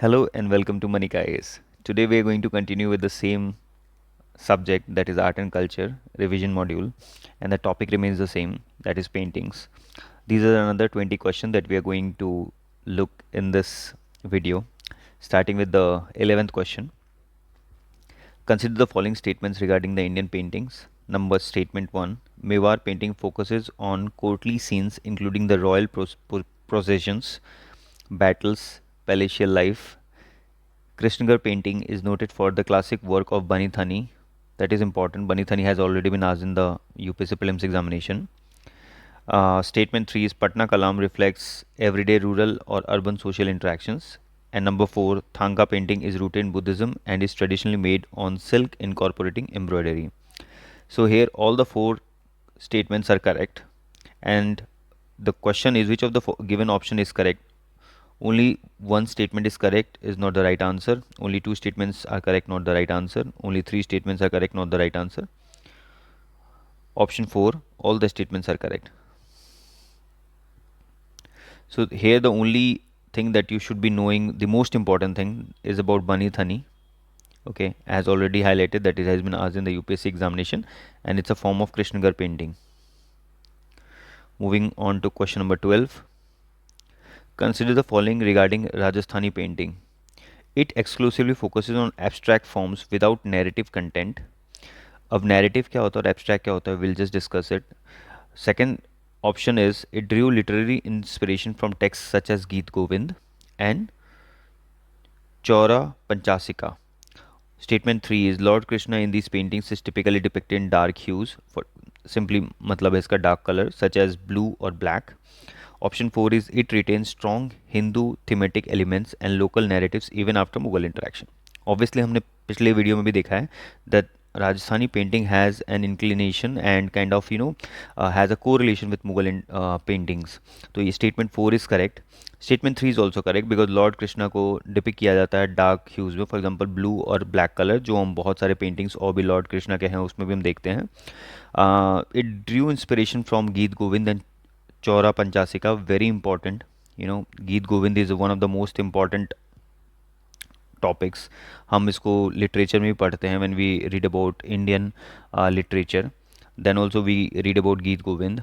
Hello and welcome to Manika AS. Today we are going to continue with the same subject, that is art and culture revision module, and the topic remains the same, that is paintings. These are another 20 questions that we are going to look in this video, starting with the 11th question. Consider the following statements regarding the Indian paintings. Number statement 1. Mewar painting focuses on courtly scenes including the royal processions, battles, palatial life. Krishnagar painting is noted for the classic work of Bani Thani. That is important. Bani Thani has already been asked in the UPSC prelims examination. Statement 3 is Patna Kalam reflects everyday rural or urban social interactions. And number 4, Thangka painting is rooted in Buddhism and is traditionally made on silk incorporating embroidery. So here all the four statements are correct, and the question is which of the given option is correct. Only one statement is correct is not the right answer. Only two statements are correct, not the right answer. Only three statements are correct, not the right answer. Option 4, all the statements are correct. So here the only thing that you should be knowing, the most important thing is about Bani Thani. Okay, as already highlighted that it has been asked in the UPSC examination, and it's a form of Krishnagar painting. Moving on to question number 12. Consider the following regarding Rajasthani painting. It exclusively focuses on abstract forms without narrative content. अब narrative क्या होता है और abstract क्या होता है, we'll just discuss it. Second option is it drew literary inspiration from texts such as Geet Govind and Chaura Panchasika. Statement 3 is Lord Krishna in these paintings is typically depicted in dark hues, for simply मतलब है इसका dark color such as blue or black. Option 4 is it retains strong Hindu thematic elements and local narratives even after Mughal interaction. Obviously हमने पिछले video में भी देखा है that Rajasthani painting has an inclination and kind of has a correlation with Mughal paintings. तो ये statement 4 is correct. Statement 3 is also correct because Lord Krishna को डिपिक किया जाता है डार्क ह्यूज में, फॉर एग्जांपल ब्लू और ब्लैक कलर, जो हम बहुत सारे पेंटिंग्स और भी लॉर्ड कृष्णा के हैं उसमें भी हम देखते हैं. It Drew inspiration from Geet Govind and Chaura Panchasika. Very important, Geet Govind is one of the most important topics. हम इसको लिटरेचर में भी पढ़ते हैं when we read about Indian literature. Then also we read about Geet Govind.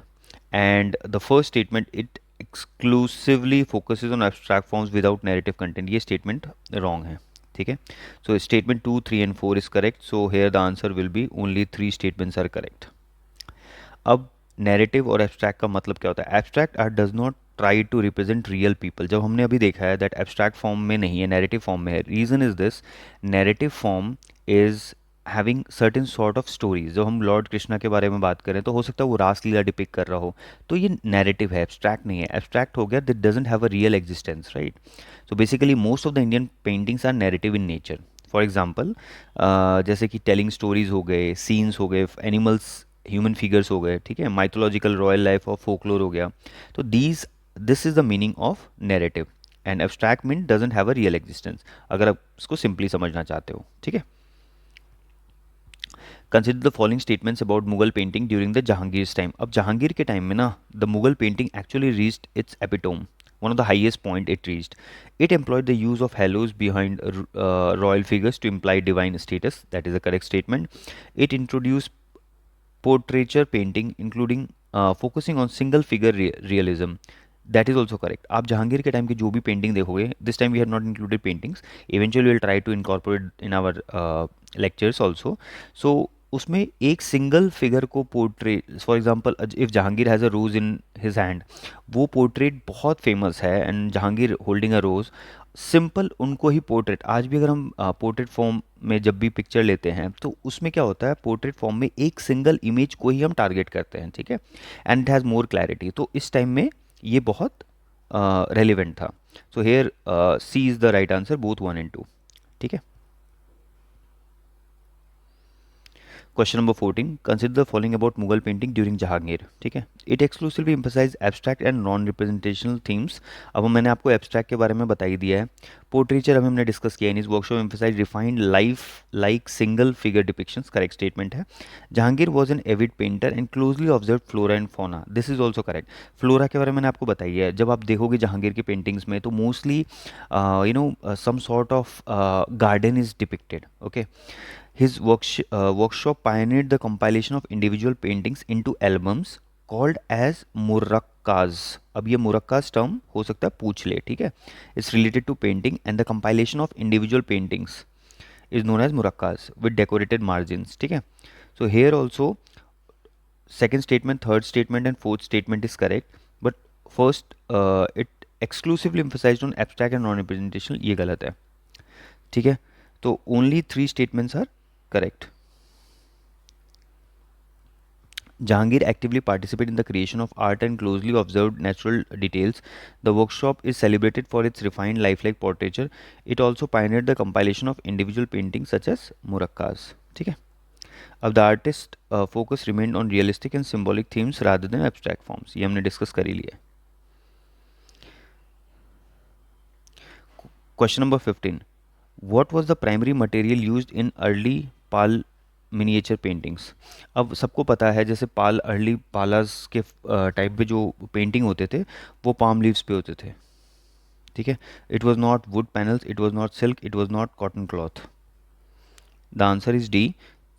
And the first statement it exclusively focuses on abstract forms without narrative content, ये statement wrong है. ठीक है, so statement 2, 3 and 4 is correct. So here the answer will be only 3 statements are correct. अब narrative और abstract का मतलब क्या होता है. Abstract art does not try to represent real people. जब हमने अभी देखा है दैट एब्स्ट्रैक्ट फॉर्म में नहीं है, नैरेटिव फॉर्म में है. Reason is this, narrative form is having certain sort of stories. जब हम लॉर्ड कृष्णा के बारे में बात करें तो हो सकता है वो रासलीला डिपिक कर रहा हो, तो ये नैरेटिव है, एब्स्ट्रैक्ट नहीं है. एब्स्ट्रैक्ट हो गया that doesn't have a real existence, right. So basically most of the Indian paintings are narrative in nature. For example जैसे कि टेलिंग स्टोरीज हो गए, सीन्स हो गए, एनिमल्स, ह्यूमन फिगर्स हो गए, ठीक है, माइथोलॉजिकल रॉयल लाइफ और फोकलोर हो गया. तो this is the meaning of narrative. And abstract mean doesn't have a real existence, अगर आप इसको सिंपली समझना चाहते हो. ठीक है, consider the following statements about Mughal painting during the Jahangir time. अब जहांगीर के टाइम में ना the Mughal painting actually reached it's epitome, one of the highest point it reached. It employed the use of halos behind royal figures to imply divine status. That is a correct statement. It introduced portraiture painting including focusing on single figure realism. That is also correct. आप जहांगीर के time की जो भी painting देखोगे, this time we have not included paintings, eventually will try to incorporate in our lectures also. So उसमें एक single figure को portrait, for example if Jahangir has a rose in his hand, वो portrait बहुत famous है. And Jahangir holding a rose, simple उनको ही portrait. आज भी अगर हम पोर्ट्रेट फॉर्म में जब भी पिक्चर लेते हैं तो उसमें क्या होता है, पोर्ट्रेट फॉर्म में एक सिंगल इमेज को ही हम टारगेट करते हैं. ठीक है, and it has more clarity. तो इस टाइम में ये बहुत रेलिवेंट था. So here C is the right answer, both 1 and 2. ठीक है, question number 14, consider the following about Mughal painting during Jahangir. ठीक है, it exclusively emphasise abstract and non representational themes. अब मैंने आपको एब्स्ट्रैक्ट के बारे में बता ही दिया है. पोर्ट्रेचर अभी हमने डिस्कस किया. इन इस workshop emphasize refined life like single figure depictions. Correct statement है. Jahangir was an avid painter and closely observe flora and fauna. This is also correct. Flora के बारे में मैंने आपको बताई है. जब आप देखोगे जहांगीर की पेंटिंग्स में तो mostly some sort of garden is depicted. Okay. His workshop pioneered the compilation of individual paintings into albums called as मुरक्काज. अब ये मुरक्काज टर्म हो सकता है पूछ ले. ठीक है, it's related to painting and the compilation of individual paintings is known as muraqqas with decorated margins. ठीक है, so here also second statement, third statement and fourth statement is correct, but first it exclusively emphasized on abstract and non-representational. ये गलत है. ठीक है, तो only three statements are correct. Jahangir actively participated in the creation of art and closely observed natural details. The workshop is celebrated for its refined lifelike portraiture. It also pioneered the compilation of individual paintings such as मुरक्काज. ठीक है, अब the artist focus remained on realistic and symbolic themes rather than abstract forms. ये हमने discuss कर ही लिया. Question number 15, what was the primary material used in early Pal miniature paintings. अब सबको पता है जैसे पाल अर्ली पालास के टाइप पे जो पेंटिंग होते थे वो पाम लीव्स पे होते थे. ठीक है, it was not would panels, it was not silk, it was not cotton cloth. The answer is D.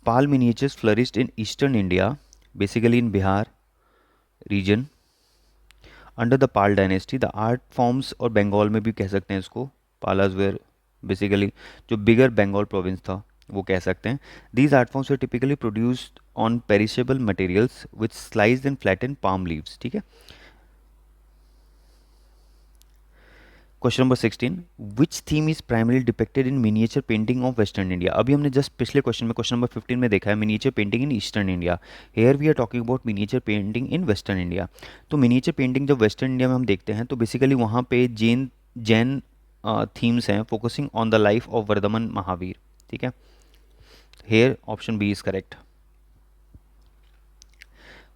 Pal miniatures flourished in eastern India, basically in Bihar region under the Pal dynasty. The art forms और बंगाल में भी कह सकते हैं इसको. Palas were basically जो bigger Bengal province था वो कह सकते हैं. These art forms were typically produced on perishable materials which sliced and flattened palm leaves. ठीक है. Question number 16, which theme is primary depicted in miniature painting of western India. अभी हमने just पिछले क्वेश्चन में क्वेश्चन नंबर 15 में देखा है miniature painting in eastern India. Here we are talking about miniature painting in western India. तो miniature painting जब western India में हम देखते हैं तो बेसिकली वहाँ पे जैन थीम्स हैं focusing on the life of Vardhaman Mahavir. ठीक है, here option B is correct.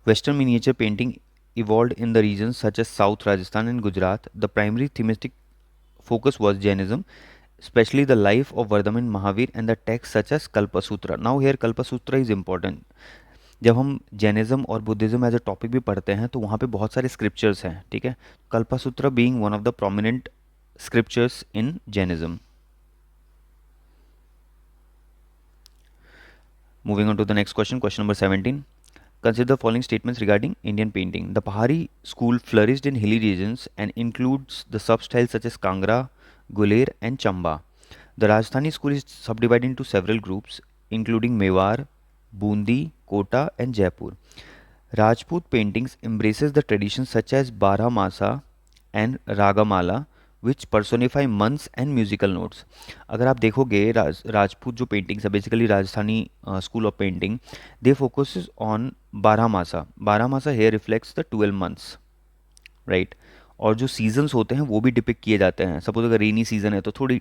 Western miniature painting evolved in the regions such as South Rajasthan and Gujarat. The primary thematic focus was Jainism, especially the life of Vardhaman Mahavir and the texts such as Kalpasutra. Now here Kalpasutra is important. जब हम Jainism और Buddhism as a topic भी पढ़ते हैं तो वहाँ पे बहुत सारे स्क्रिप्चर्स हैं. ठीक है, Kalpasutra being one of the prominent scriptures in Jainism. Moving on to the next question, question number 17. Consider the following statements regarding Indian painting. The Pahari school flourished in hilly regions and includes the substyles such as Kangra, Guler and Chamba. The Rajasthani school is subdivided into several groups including Mewar, Bundi, Kota and Jaipur. Rajput paintings embraces the traditions such as Baramasa and Ragamala which personify months and musical notes. अगर आप देखोगे राजपूत जो paintings है basically Rajasthani school of painting they focuses on Barahmasa. Barahmasa here reflects the 12 months right. और जो seasons होते हैं वो भी डिपिक्ट किए जाते हैं. सपोज अगर रेनी सीजन है तो थोड़ी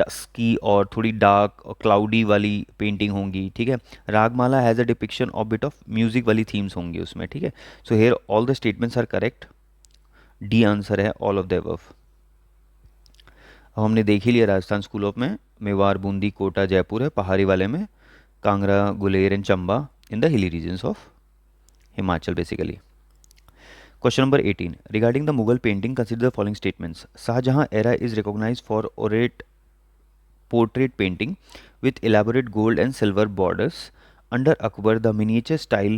डस्की और थोड़ी डार्क और क्लाउडी वाली पेंटिंग होंगी. ठीक है, Ragamala has a depiction of bit of music वाली थीम्स होंगी उसमें. ठीक है, so here all the statements are correct. D answer है ऑल ऑफ द अबव. अब हमने देख ही लिया राजस्थान स्कूल ऑफ में मेवाड़, बूंदी, कोटा, जयपुर है. पहाड़ी वाले में Kangra, Guler and Chamba in the hilly regions of Himachal basically. Question number 18, regarding the Mughal painting consider the following statements. Shahjahan era is recognize for ornate portrait painting with elaborate gold and silver borders. Under Akbar, the miniature style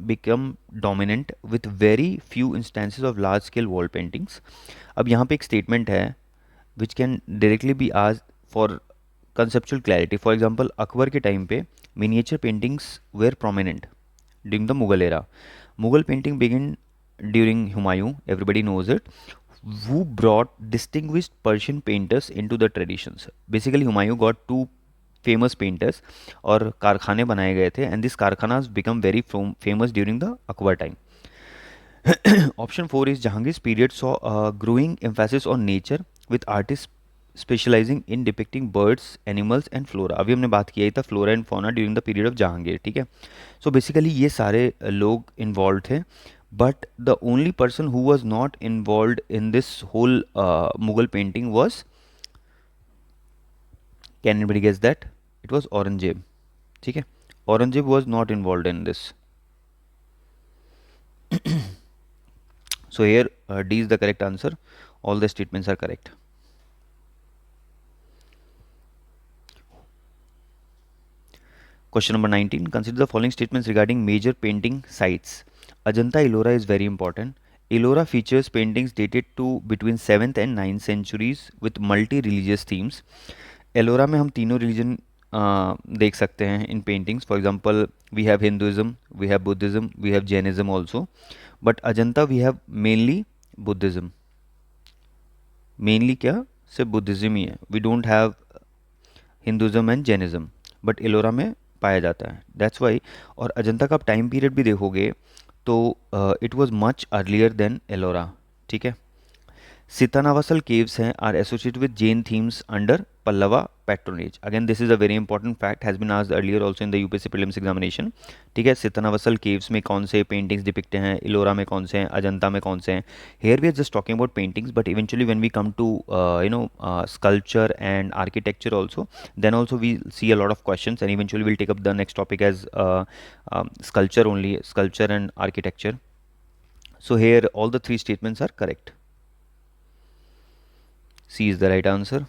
become dominant with very few instances of large scale wall paintings. अब यहाँ पे एक statement है which can directly be asked for conceptual clarity. For example, Akbar के time पे miniature paintings were prominent during the Mughal era. Mughal painting began during Humayun, everybody knows it, who brought distinguished Persian painters into the traditions. Basically, Humayun got two famous painters और कारखाने बनाए गए थे and these कारखानाs become very famous during the Akbar time. Option 4 is Jahangir's period saw a growing emphasis on nature with artists specialising in depicting birds animals and flora. अभी हमने बात किया ही था flora and fauna during the period of Jahangir, ठीक है। So basically ये सारे लोग इन्वॉल्व थे, but the only person who was not involve in this whole Mughal painting was, can anybody guess that? It was Aurangzeb, ठीक है। Aurangzeb was not involve in this. So here D is the correct answer. All the statements are correct. Question number 19. Consider the following statements regarding major painting sites. Ajanta Ellora is very important. Ellora features paintings dated to between 7th and 9th centuries with multi-religious themes. Ellora में हम तीनों religion देख सकते हैं in paintings. For example, we have Hinduism, we have Buddhism, we have Jainism also. But Ajanta we have mainly Buddhism. Mainly क्या? सिर्फ Buddhism ही है. We don't have Hinduism and Jainism, but Ellora में पाया जाता है, दैट्स वाई। और अजंता का आप टाइम पीरियड भी देखोगे तो it was much earlier than Ellora, ठीक है। Sitanavasal caves हैं are associated with Jain themes under Pallava patronage. Again, this is a very important fact, has been asked earlier also in the UPSC prelims examination. ठीक है, Sitanavasal caves में कौन से paintings depicted हैं, इलोरा में कौन से हैं, अजंता में कौन से हैं. Here we are just talking about paintings, but eventually when we come to sculpture and architecture also, then also we see a lot of questions, and eventually we'll take up the next topic as sculpture only, sculpture and architecture. So here all the three statements are correct. C is the right answer.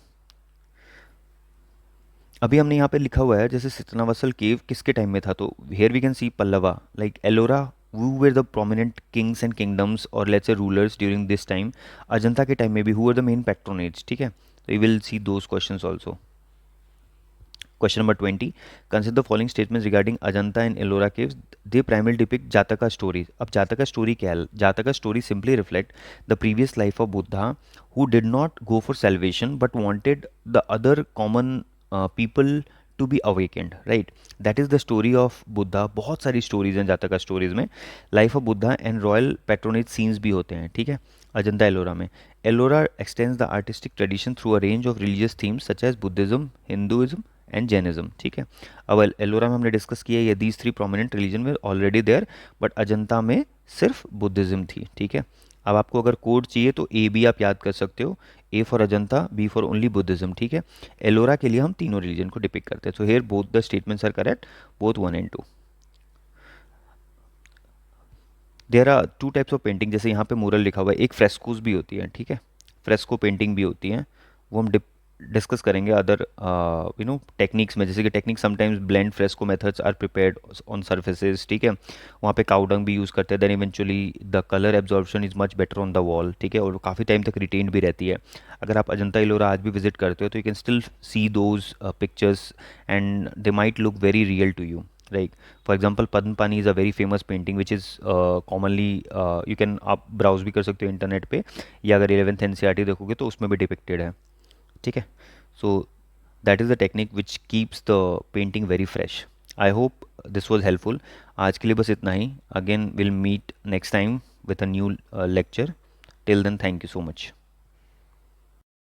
अभी हमने यहाँ पे लिखा हुआ है जैसे सितनावसल केव किसके time में था, तो here we can see Pallava, like Ellora who were the prominent kings and kingdoms or let's say rulers during this time. Ajanta के टाइम में भी who were the main patronage, ठीक है। तो you will see those questions also. Question number 20. Consider the following statements regarding Ajanta and Ellora caves. They primarily depict Jataka stories. अब Jataka story क्या है? Jataka story simply reflect the previous life of Buddha, who did not go for salvation but wanted the other common people to be awakened, right? That is the story of Buddha. बहुत सारी stories हैं जातका stories में, life of Buddha and royal patronage scenes भी होते हैं, ठीक है। अजंता एलोरा में Ellora extends the artistic tradition through a range of religious themes such as Buddhism, Hinduism and Jainism, ठीक है। अब एलोरा में हमने डिस्कस किया ये दीज थ्री प्रोमिनेंट रिलीजन में ऑलरेडी देयर, बट अजंता में सिर्फ बुद्धिज्म थी, ठीक है। अब आपको अगर कोड चाहिए तो ए बी आप याद कर सकते हो, A for Ajanta, B for only Buddhism, ठीक है। एलोरा के लिए हम तीनों रिलीजन को डिपिक्ट करते हैं। So here both the statements are correct, both 1 and 2। There are two types of painting, जैसे यहाँ पे मुरल लिखा हुआ है, एक फ्रेस्कोज भी होती है, ठीक है, फ्रेस्को पेंटिंग भी होती है, वो हम डिस्कस करेंगे अदर टेक्निक्स में। जैसे कि technique sometimes blend fresco methods are prepared on surfaces, ठीक है, वहाँ पे काउडंग भी यूज़ करते हैं, then eventually the colour absorption is much better on the wall, ठीक है, और काफ़ी टाइम तक रिटेन भी रहती है। अगर आप अजंता एलोरा आज भी विजिट करते हो तो you can still see those pictures and they might look very real to you, right. For example Padmapani is a very famous painting which is commonly you can आप ब्राउज भी कर सकते हो इंटरनेट पे, या अगर 11th NCERT देखोगे तो उसमें भी डिपिक्टेड है, ठीक है। So that is the technique which keeps the painting very fresh. I hope this was helpful. आज के लिए बस इतना ही। Again will meet next time with a new lecture. Till then thank you so much.